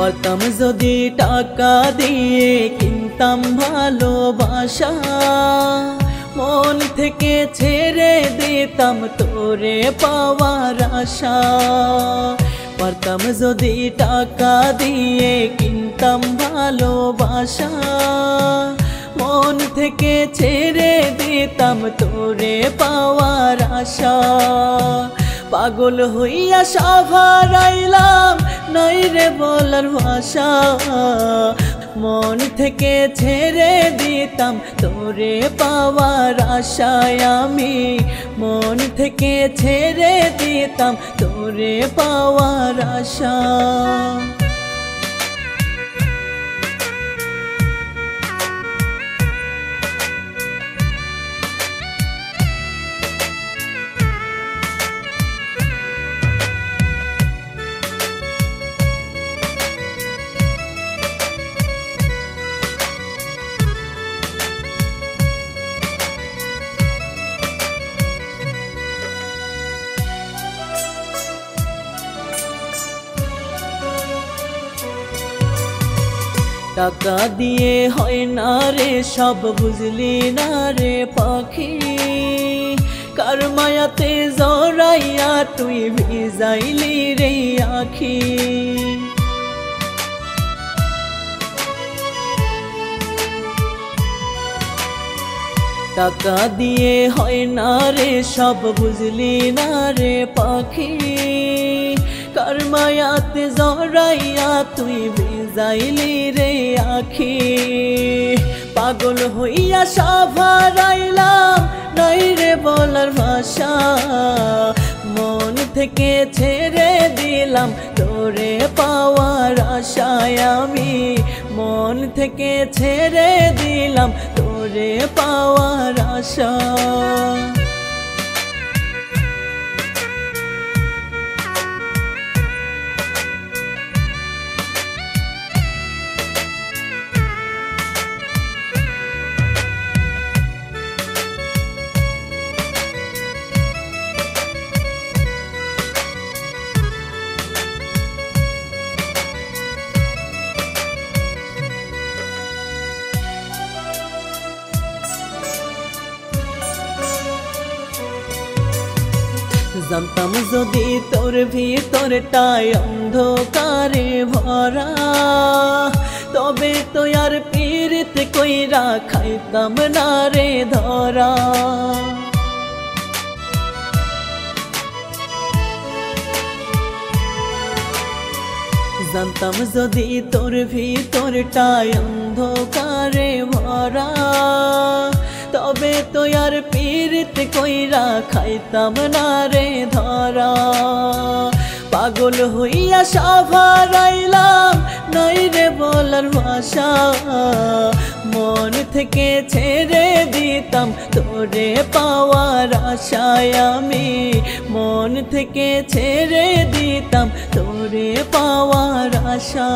পারতাম যদি টাকা দিয়ে কিনতাম ভালোবাসা, মন থেকে ছেড়ে দিতাম তোরে পাওয়ার আশা। পারতাম যদি টাকা দিয়ে কিনতাম ভালোবাসা, মন থেকে ছেড়ে দিতাম তোরে পাওয়ার আশা। পাগল হইয়া সাভারাইলাম নাই রে বলার ভাষা, মন থেকে ছেড়ে দিতাম তোরে পাওয়ার আশায় আমি, মন থেকে ছেড়ে দিতাম তোরে পাওয়ার আশা। টাকা দিয়ে হয় না রে সব বুঝলি না রে পাখি, কার মায়াতে জড়াইয়া তুই ভিজাইলি রে আখি। টাকা দিয়ে হয় না রে সব বুঝলি না রে পাখি, কার মায়াতে জড়াইয়া তুই ভিজাইলি রে আখি। পাগল হইয়া সাভারাইলাম নাই রে বলার ভাষা, মন থেকে ছেড়ে দিলাম তোরে পাওয়ার আশায় আমি, মন থেকে ছেড়ে দিলাম তোরে পাওয়ার আশা। জানতাম যদি তোর ভিতরটাই অন্ধকারে ভরা, তবে তো আর পীড়িত কইরা খাইতাম না রে ধরা। জানতাম যদি তোর ভিতরটাই অন্ধকারে ভরা, তবে তো আর পীড়িত কইরা খাইতাম না রে ধরা। পাগল হইয়া সাভারাইলাম নাই রে বলার ভাষা, মন থেকে ছেড়ে দিতাম তোরে পাওয়ার আশায় আমি, মন থেকে ছেড়ে দিতাম তোরে পাওয়ার আশা।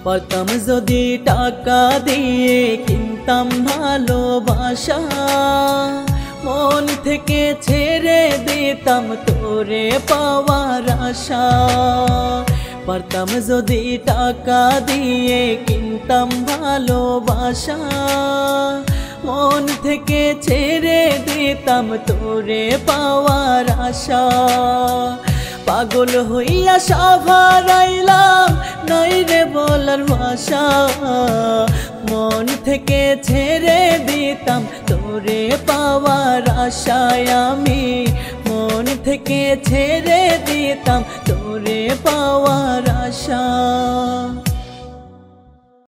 পারতাম যদি টাকা দিয়ে কিনতাম ভালোবাসা, মন থেকে ছেড়ে দিতাম তোরে পাওয়ার আশা। পারতাম যদি টাকা দিয়ে কিনতাম ভালোবাসা, মন থেকে ছেড়ে দিতাম তোরে পাওয়ার আশা। পাগল হইয়া সাভারাইলাম নাই রে বলার ভাষা, মন থেকে ছেড়ে দিতাম তোরে পাওয়ার আশায় আমি, মন থেকে ছেড়ে দিতাম তোরে পাওয়ার আশা।